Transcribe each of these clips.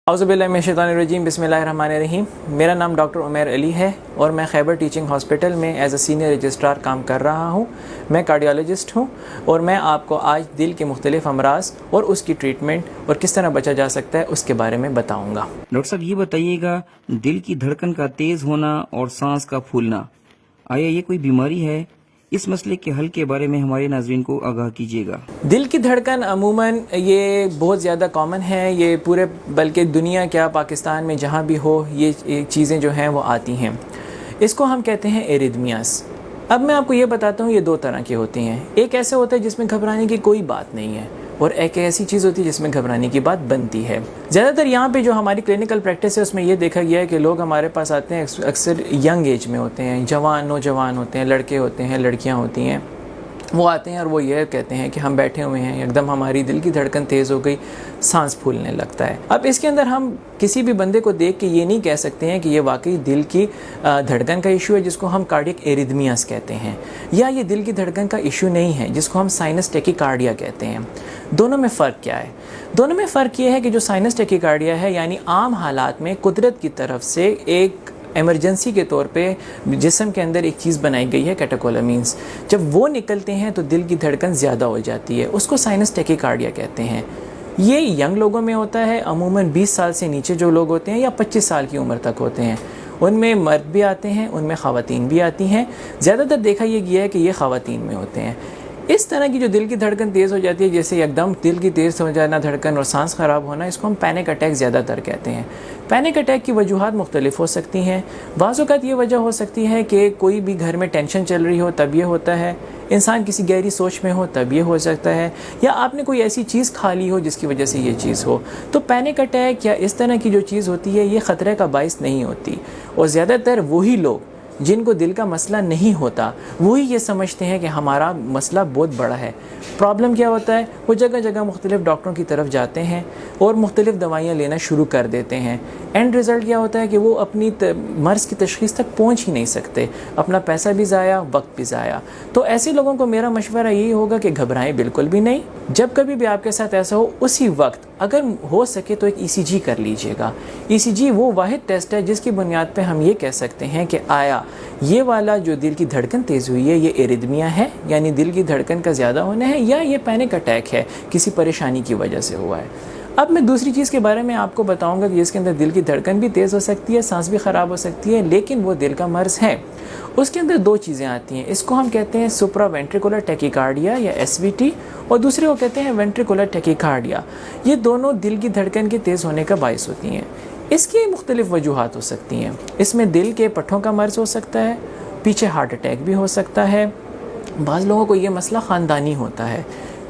اعوذ باللہ من الشیطان الرجیم، بسم اللہ الرحمن الرحیم۔ میرا نام ڈاکٹر عمیر علی ہے اور میں خیبر ٹیچنگ ہاسپٹل میں ایز اے سینئر رجسٹرار کام کر رہا ہوں۔ میں کارڈیالوجسٹ ہوں اور میں آپ کو آج دل کے مختلف امراض اور اس کی ٹریٹمنٹ اور کس طرح بچا جا سکتا ہے اس کے بارے میں بتاؤں گا۔ ڈاکٹر صاحب یہ بتائیے گا، دل کی دھڑکن کا تیز ہونا اور سانس کا پھولنا، آیا یہ کوئی بیماری ہے؟ اس مسئلے کے حل کے بارے میں ہمارے ناظرین کو آگاہ کیجیے گا۔ دل کی دھڑکن عموماً یہ بہت زیادہ کامن ہے، یہ پورے بلکہ دنیا کیا پاکستان میں جہاں بھی ہو یہ چیزیں جو ہیں وہ آتی ہیں۔ اس کو ہم کہتے ہیں ایریدمیاز۔ اب میں آپ کو یہ بتاتا ہوں، یہ دو طرح کی ہوتی ہیں۔ ایک ایسا ہوتا ہے جس میں گھبرانے کی کوئی بات نہیں ہے، اور ایک ایسی چیز ہوتی ہے جس میں گھبرانے کی بات بنتی ہے۔ زیادہ تر یہاں پہ جو ہماری کلینکل پریکٹس ہے اس میں یہ دیکھا گیا ہے کہ لوگ ہمارے پاس آتے ہیں اکثر ینگ ایج میں ہوتے ہیں، نوجوان ہوتے ہیں، لڑکے ہوتے ہیں، لڑکیاں ہوتی ہیں۔ وہ آتے ہیں اور وہ یہ کہتے ہیں کہ ہم بیٹھے ہوئے ہیں، ایک دم ہماری دل کی دھڑکن تیز ہو گئی، سانس پھولنے لگتا ہے۔ اب اس کے اندر ہم کسی بھی بندے کو دیکھ کے یہ نہیں کہہ سکتے ہیں کہ یہ واقعی دل کی دھڑکن کا ایشو ہے جس کو ہم کارڈیک ایریدمیاز کہتے ہیں، یا یہ دل کی دھڑکن کا ایشو نہیں ہے جس کو ہم سائنس ٹیکیکارڈیا کہتے ہیں۔ دونوں میں فرق کیا ہے؟ دونوں میں فرق یہ ہے کہ جو سائنس ٹیکیکارڈیا ہے یعنی عام حالات میں قدرت کی طرف سے ایک ایمرجنسی کے طور پہ جسم کے اندر ایک چیز بنائی گئی ہے کیٹاکولامینز، جب وہ نکلتے ہیں تو دل کی دھڑکن زیادہ ہو جاتی ہے، اس کو سائنس ٹیکیکارڈیا کہتے ہیں۔ یہ ینگ لوگوں میں ہوتا ہے، عموماً 20 سال سے نیچے جو لوگ ہوتے ہیں یا 25 سال کی عمر تک ہوتے ہیں، ان میں مرد بھی آتے ہیں، ان میں خواتین بھی آتی ہیں۔ زیادہ تر دیکھا یہ گیا ہے کہ یہ خواتین میں ہوتے ہیں۔ اس طرح کی جو دل کی دھڑکن تیز ہو جاتی ہے، جیسے ایک دم دل کی تیز ہو جانا دھڑکن اور سانس خراب ہونا، اس کو ہم پینک اٹیک زیادہ تر کہتے ہیں۔ پینک اٹیک کی وجوہات مختلف ہو سکتی ہیں۔ بعض اوقات یہ وجہ ہو سکتی ہے کہ کوئی بھی گھر میں ٹینشن چل رہی ہو تب یہ ہوتا ہے، انسان کسی گہری سوچ میں ہو تب یہ ہو سکتا ہے، یا آپ نے کوئی ایسی چیز کھا لی ہو جس کی وجہ سے یہ چیز ہو۔ تو پینک اٹیک یا اس طرح کی جو چیز ہوتی ہے یہ خطرے کا باعث نہیں ہوتی، اور زیادہ تر وہی لوگ جن کو دل کا مسئلہ نہیں ہوتا وہی یہ سمجھتے ہیں کہ ہمارا مسئلہ بہت بڑا ہے۔ پرابلم کیا ہوتا ہے؟ وہ جگہ جگہ مختلف ڈاکٹروں کی طرف جاتے ہیں اور مختلف دوائیاں لینا شروع کر دیتے ہیں۔ اینڈ رزلٹ کیا ہوتا ہے کہ وہ اپنی مرض کی تشخیص تک پہنچ ہی نہیں سکتے، اپنا پیسہ بھی ضائع، وقت بھی ضائع۔ تو ایسے لوگوں کو میرا مشورہ یہی ہوگا کہ گھبرائیں بالکل بھی نہیں۔ جب کبھی بھی آپ کے ساتھ ایسا ہو اسی وقت اگر ہو سکے تو ایک ECG کر لیجئے گا۔ ECG وہ واحد ٹیسٹ ہے جس کی بنیاد پہ ہم یہ کہہ سکتے ہیں کہ آیا یہ والا جو دل کی دھڑکن تیز ہوئی ہے یہ ایریدمیا ہے، یعنی دل کی دھڑکن کا زیادہ ہونا ہے، یا یہ پینک اٹیک ہے، کسی پریشانی کی وجہ سے ہوا ہے۔ اب میں دوسری چیز کے بارے میں آپ کو بتاؤں گا کہ اس کے اندر دل کی دھڑکن بھی تیز ہو سکتی ہے، سانس بھی خراب ہو سکتی ہے، لیکن وہ دل کا مرض ہے۔ اس کے اندر دو چیزیں آتی ہیں، اس کو ہم کہتے ہیں سپرا وینٹریکولر ٹیکیکارڈیا یا SVT، اور دوسرے کو کہتے ہیں وینٹریکولر ٹیکیکارڈیا۔ یہ دونوں دل کی دھڑکن کے تیز ہونے کا باعث ہوتی ہیں۔ اس کی مختلف وجوہات ہو سکتی ہیں، اس میں دل کے پٹھوں کا مرض ہو سکتا ہے، پیچھے ہارٹ اٹیک بھی ہو سکتا ہے، بعض لوگوں کو یہ مسئلہ خاندانی ہوتا ہے،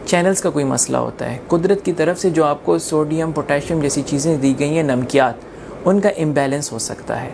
چینلز کا کوئی مسئلہ ہوتا ہے، قدرت کی طرف سے جو آپ کو سوڈیم پوٹاشیم جیسی چیزیں دی گئی ہیں نمکیات، ان کا امبیلنس ہو سکتا ہے۔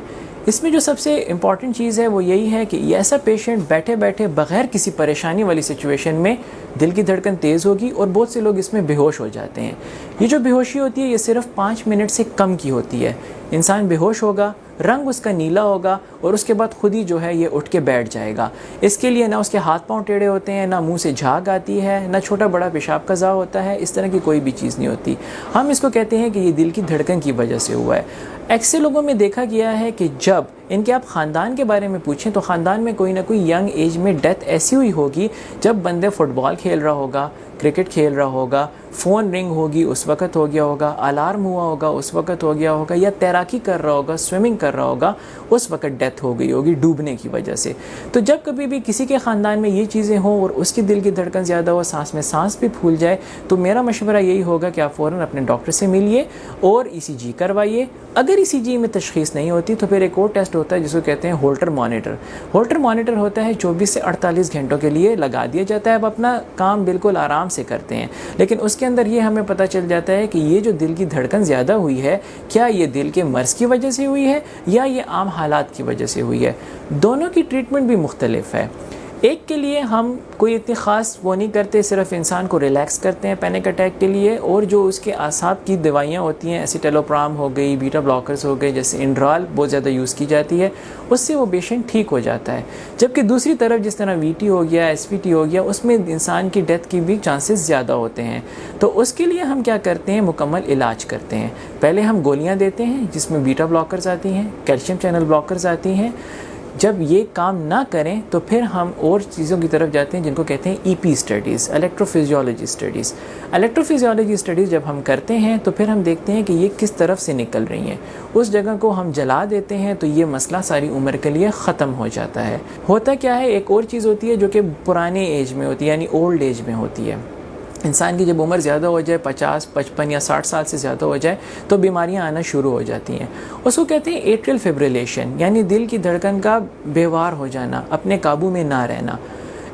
اس میں جو سب سے امپورٹنٹ چیز ہے وہ یہی ہے کہ یہ ایسا پیشنٹ بیٹھے بیٹھے بغیر کسی پریشانی والی سچویشن میں دل کی دھڑکن تیز ہوگی، اور بہت سے لوگ اس میں بے ہوش ہو جاتے ہیں۔ یہ جو بے ہوشی ہوتی ہے یہ صرف 5 منٹ سے کم کی ہوتی ہے۔ انسان بے ہوش ہوگا، رنگ اس کا نیلا ہوگا، اور اس کے بعد خود ہی جو ہے یہ اٹھ کے بیٹھ جائے گا۔ اس کے لیے نہ اس کے ہاتھ پاؤں ٹیڑھے ہوتے ہیں، نہ منہ سے جھاگ آتی ہے، نہ چھوٹا بڑا پیشاب قضا ہوتا ہے، اس طرح کی کوئی بھی چیز نہیں ہوتی۔ ہم اس کو کہتے ہیں کہ یہ دل کی دھڑکن کی وجہ سے ہوا ہے۔ اکثر لوگوں میں دیکھا گیا ہے کہ جب ان کے آپ خاندان کے بارے میں پوچھیں تو خاندان میں کوئی نہ کوئی ینگ ایج میں ڈیتھ ایسی ہوئی ہوگی جب بندے فٹ بال کھیل رہا ہوگا، کرکٹ کھیل رہا ہوگا، فون رنگ ہوگی اس وقت ہو گیا ہوگا، الارم ہوا ہوگا اس وقت ہو گیا ہوگا، یا تیراکی کر رہا ہوگا، سوئمنگ کر رہا ہوگا، اس وقت ڈیتھ ہو گئی ہوگی ڈوبنے کی وجہ سے۔ تو جب کبھی بھی کسی کے خاندان میں یہ چیزیں ہوں اور اس کی دل کی دھڑکن زیادہ ہو، سانس میں سانس بھی پھول جائے، تو میرا مشورہ یہی ہوگا کہ آپ فوراً اپنے ڈاکٹر سے ملیے اور ECG کروائیے۔ اگر ECG میں تشخیص نہیں ہوتی تو پھر ایک اور ٹیسٹ ہوتا ہے جس کو کہتے ہیں ہولٹر مانیٹر۔ ہولٹر مانیٹر ہوتا ہے 24 سے 48 گھنٹوں کے لیے لگا دیا جاتا ہے، اب اپنا کام بالکل آرام سے کرتے ہیں، لیکن اس کے اندر یہ ہمیں پتہ چل جاتا ہے کہ یہ جو دل کی دھڑکن زیادہ ہوئی ہے کیا یہ دل کے مرض کی وجہ سے ہوئی ہے یا یہ عام حالات کی وجہ سے ہوئی ہے۔ دونوں کی ٹریٹمنٹ بھی مختلف ہے۔ ایک کے لیے ہم کوئی اتنی خاص وہ نہیں کرتے، صرف انسان کو ریلیکس کرتے ہیں پینک اٹیک کے لیے، اور جو اس کے اعصاب کی دوائیاں ہوتی ہیں، ایسیٹیلوپرام ہو گئی، بیٹا بلاکرز ہو گئے، جیسے انڈرال بہت زیادہ یوز کی جاتی ہے، اس سے وہ پیشنٹ ٹھیک ہو جاتا ہے. جبکہ دوسری طرف جس طرح وی ٹی ہو گیا، ایس وی ٹی ہو گیا، اس میں انسان کی ڈیتھ کی بھی چانسز زیادہ ہوتے ہیں. تو اس کے لیے ہم کیا کرتے ہیں، مکمل علاج کرتے ہیں. پہلے ہم گولیاں دیتے ہیں جس میں بیٹا بلاکرز آتی ہیں، کیلشیم چینل بلاکرز آتی ہیں. جب یہ کام نہ کریں تو پھر ہم اور چیزوں کی طرف جاتے ہیں جن کو کہتے ہیں E P studies, electrophysiology studies. Electrophysiology studies جب ہم کرتے ہیں تو پھر ہم دیکھتے ہیں کہ یہ کس طرف سے نکل رہی ہیں. اس جگہ کو ہم جلا دیتے ہیں تو یہ مسئلہ ساری عمر کے لیے ختم ہو جاتا ہے. ہوتا کیا ہے، ایک اور چیز ہوتی ہے جو کہ پرانے ایج میں ہوتی ہے، یعنی اولڈ ایج میں ہوتی ہے. انسان کی جب عمر زیادہ ہو جائے، 50، 55 یا 60 سال سے زیادہ ہو جائے تو بیماریاں آنا شروع ہو جاتی ہیں. اس کو کہتے ہیں ایٹریل فبریلیشن، یعنی دل کی دھڑکن کا بیوار ہو جانا، اپنے قابو میں نہ رہنا.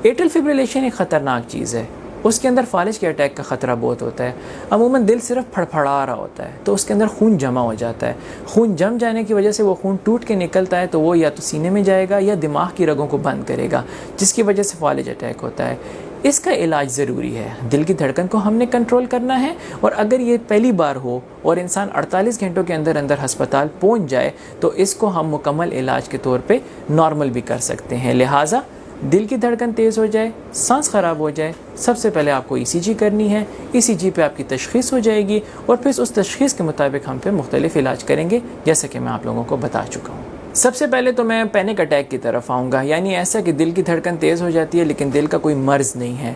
ایٹریل فبریلیشن ایک خطرناک چیز ہے. اس کے اندر فالج کے اٹیک کا خطرہ بہت ہوتا ہے. عموماً دل صرف پھڑپھڑا رہا ہوتا ہے تو اس کے اندر خون جمع ہو جاتا ہے. خون جم جانے کی وجہ سے وہ خون ٹوٹ کے نکلتا ہے تو وہ یا تو سینے میں جائے گا یا دماغ کی رگوں کو بند کرے گا، جس کی وجہ سے فالج اٹیک ہوتا ہے. اس کا علاج ضروری ہے. دل کی دھڑکن کو ہم نے کنٹرول کرنا ہے، اور اگر یہ پہلی بار ہو اور انسان 48 گھنٹوں کے اندر اندر ہسپتال پہنچ جائے تو اس کو ہم مکمل علاج کے طور پہ نارمل بھی کر سکتے ہیں. لہٰذا دل کی دھڑکن تیز ہو جائے، سانس خراب ہو جائے، سب سے پہلے آپ کو ای سی جی کرنی ہے. ای سی جی پہ آپ کی تشخیص ہو جائے گی اور پھر اس تشخیص کے مطابق ہم پہ مختلف علاج کریں گے، جیسا کہ میں آپ لوگوں کو بتا چکا ہوں. سب سے پہلے تو میں پینک اٹیک کی طرف آؤں گا، یعنی ایسا کہ دل کی دھڑکن تیز ہو جاتی ہے لیکن دل کا کوئی مرض نہیں ہے.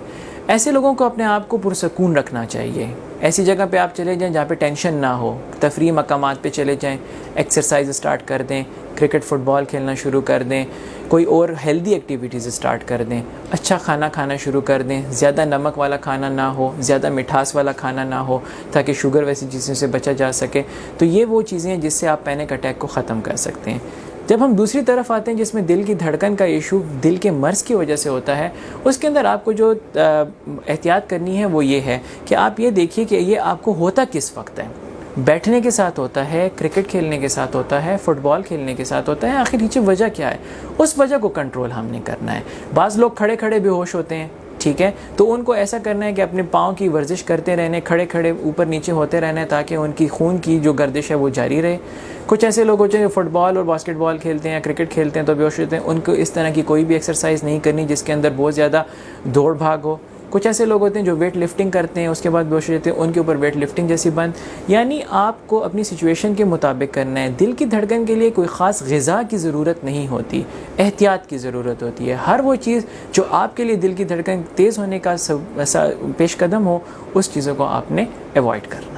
ایسے لوگوں کو اپنے آپ کو پرسکون رکھنا چاہیے. ایسی جگہ پہ آپ چلے جائیں جہاں پہ ٹینشن نہ ہو، تفریح مقامات پہ چلے جائیں، ایکسرسائز اسٹارٹ کر دیں، کرکٹ فٹ بال کھیلنا شروع کر دیں، کوئی اور ہیلدی ایکٹیویٹیز اسٹارٹ کر دیں، اچھا کھانا کھانا شروع کر دیں، زیادہ نمک والا کھانا نہ ہو، زیادہ مٹھاس والا کھانا نہ ہو، تاکہ شوگر ویسی چیزوں سے بچا جا سکے. تو یہ وہ چیزیں ہیں جس سے آپ پینک اٹیک کو ختم کر سکتے ہیں. جب ہم دوسری طرف آتے ہیں جس میں دل کی دھڑکن کا ایشو دل کے مرض کی وجہ سے ہوتا ہے، اس کے اندر آپ کو جو احتیاط کرنی ہے وہ یہ ہے کہ آپ یہ دیکھیے کہ یہ آپ کو ہوتا کس وقت ہے. بیٹھنے کے ساتھ ہوتا ہے، کرکٹ کھیلنے کے ساتھ ہوتا ہے، فٹ بال کھیلنے کے ساتھ ہوتا ہے، آخر نیچے وجہ کیا ہے، اس وجہ کو کنٹرول ہم نے کرنا ہے. بعض لوگ کھڑے کھڑے بے ہوش ہوتے ہیں، ٹھیک ہے، تو ان کو ایسا کرنا ہے کہ اپنے پاؤں کی ورزش کرتے رہنے، کھڑے کھڑے اوپر نیچے ہوتے رہنا ہے تاکہ ان کی خون کی جو گردش ہے وہ جاری رہے. کچھ ایسے لوگ ہوتے ہیں جو فٹ بال اور باسکٹ بال کھیلتے ہیں یا کرکٹ کھیلتے ہیں تو بے ہوش ہوتے ہیں، ان کو اس طرح کی کوئی بھی ایکسرسائز نہیں کرنی جس کے اندر بہت زیادہ دوڑ بھاگ ہو. کچھ ایسے لوگ ہوتے ہیں جو ویٹ لفٹنگ کرتے ہیں اس کے بعد بے ہوش ہوتے ہیں، ان کے اوپر ویٹ لفٹنگ جیسی بند. یعنی آپ کو اپنی سچویشن کے مطابق کرنا ہے. دل کی دھڑکن کے لیے کوئی خاص غذا کی ضرورت نہیں ہوتی، احتیاط کی ضرورت ہوتی ہے. ہر وہ چیز جو آپ کے لیے دل کی دھڑکن تیز ہونے کا پیش قدم ہو، اس چیزوں کو آپ نے ایوائڈ کرنا ہے.